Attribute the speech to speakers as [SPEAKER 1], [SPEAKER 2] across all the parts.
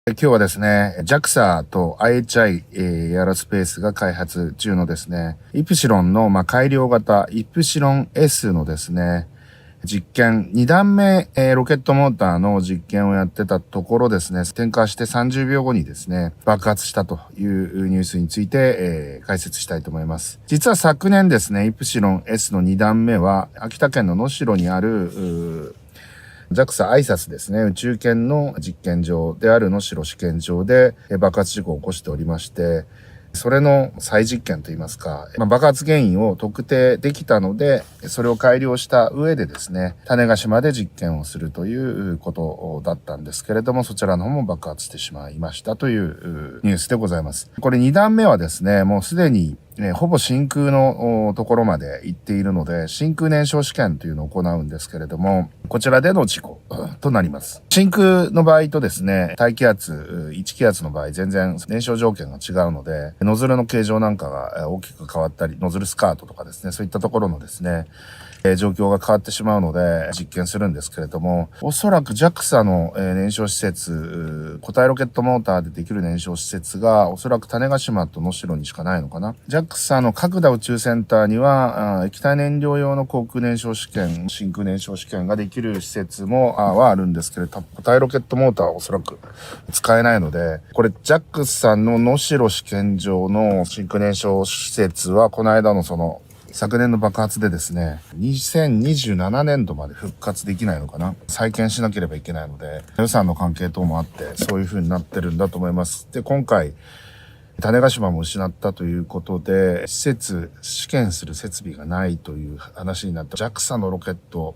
[SPEAKER 1] 今日はですね、JAXA と IHI エアロスペースが開発中のですね、イプシロンの改良型イプシロン S のですね、実験、2段目、ロケットモーターの実験をやってたところですね、点火して30秒後にですね、爆発したというニュースについて、解説したいと思います。実は昨年ですね、イプシロン S の2段目は、秋田県の能代にある、JAXA アイサスですね、宇宙圏の実験場である能代試験場で爆発事故を起こしておりまして、それの再実験といいますか、爆発原因を特定できたので、それを改良した上でですね、種子島で実験をするということだったんですけれども、そちらの方も爆発してしまいましたというニュースでございます。これ2段目はですね、もうすでにほぼ真空のところまで行っているので、真空燃焼試験というのを行うんですけれども、こちらでの事故となります。真空の場合とですね、大気圧、1気圧の場合全然燃焼条件が違うので、ノズルの形状なんかが大きく変わったり、ノズルスカートとかですね、そういったところのですね、状況が変わってしまうので実験するんですけれども、おそらく JAXA の燃焼施設、固体ロケットモーターでできる燃焼施設がおそらく種子島と能代にしかないのかな。JAXA の角田宇宙センターには液体燃料用の航空燃焼試験、真空燃焼試験ができる施設もはあるんですけれど、固体ロケットモーターはおそらく使えないので、これ JAXA の能代試験場の真空燃焼施設はこの間の昨年の爆発でですね、2027年度まで復活できないのかな。再建しなければいけないので、予算の関係等もあって、そういう風になってるんだと思います。で、今回、種子島も失ったということで、試験する設備がないという話になった。JAXA のロケット、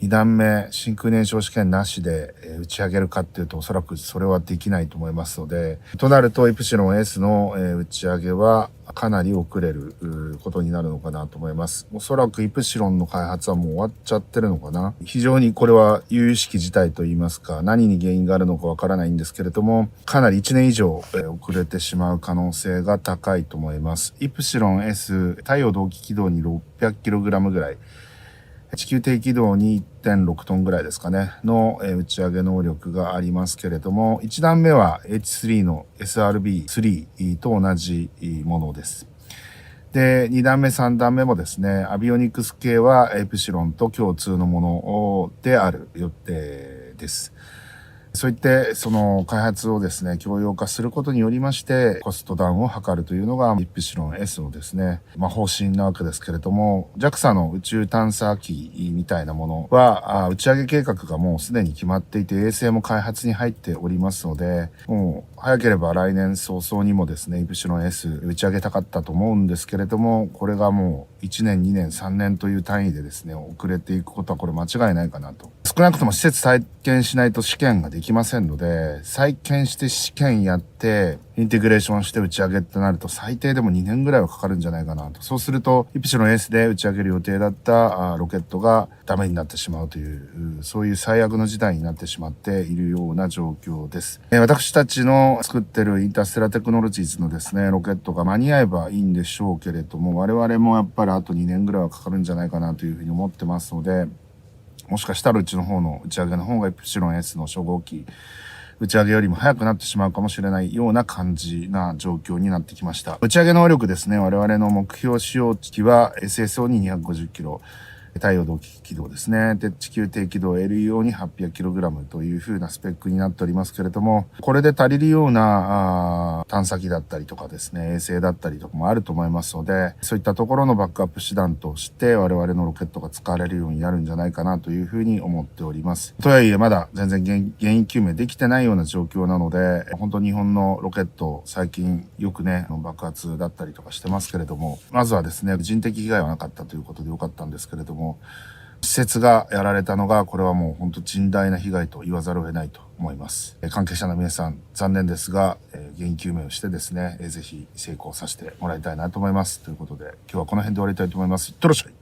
[SPEAKER 1] 2段目、真空燃焼試験なしで打ち上げるかっていうと、おそらくそれはできないと思いますので、となると、イプシロン S の打ち上げはかなり遅れることになるのかなと思います。おそらくイプシロンの開発はもう終わっちゃってるのかな。非常にこれは由々しき事態といいますか、何に原因があるのかわからないんですけれども、かなり1年以上遅れてしまう可能性が高いと思います。イプシロン S、太陽同期軌道に 600kg ぐらい、地球低軌道に 1.6 トンぐらいですかね、の打ち上げ能力がありますけれども、1段目は H3 の SRB3 と同じものです。で、2段目、3段目もですね、アビオニクス系はイプシロンと共通のものである予定です。そういってその開発をですね、共用化することによりましてコストダウンを図るというのがイプシロン S のですね、方針なわけですけれども、 JAXA の宇宙探査機みたいなものは打ち上げ計画がもうすでに決まっていて、衛星も開発に入っておりますので、もう早ければ来年早々にもですね、イプシロン S 打ち上げたかったと思うんですけれども、これがもう1年2年3年という単位でですね、遅れていくことはこれ間違いないかなと。少なくとも施設再建しないと試験ができませんので、再建して試験やってインテグレーションして打ち上げってなると最低でも2年ぐらいはかかるんじゃないかなと。そうするとイプシロン S で打ち上げる予定だったロケットがダメになってしまうという、そういう最悪の事態になってしまっているような状況です。私たちの作ってるインターステラテクノロジーズのですね、ロケットが間に合えばいいんでしょうけれども、我々もやっぱりあと2年ぐらいはかかるんじゃないかなというふうに思ってますので、もしかしたらうちの方の打ち上げの方がイプシロン S の初号機打ち上げよりも早くなってしまうかもしれないような感じな状況になってきました。打ち上げ能力ですね、我々の目標使用値は SSO に 250kg、太陽同期軌道ですね。で、地球低軌道 LEO に 800kg という風なスペックになっておりますけれども、これで足りるような探査機だったりとかですね、衛星だったりとかもあると思いますので、そういったところのバックアップ手段として我々のロケットが使われるようになるんじゃないかなという風に思っております。とはいえまだ全然原因究明できてないような状況なので、本当日本のロケット最近よくね、爆発だったりとかしてますけれども、まずはですね、人的被害はなかったということでよかったんですけれども、施設がやられたのが、これはもう本当甚大な被害と言わざるを得ないと思います。関係者の皆さん、残念ですが、原因究明をしてですね、ぜひ成功させてもらいたいなと思います。ということで、今日はこの辺で終わりたいと思います。いってらっしゃい。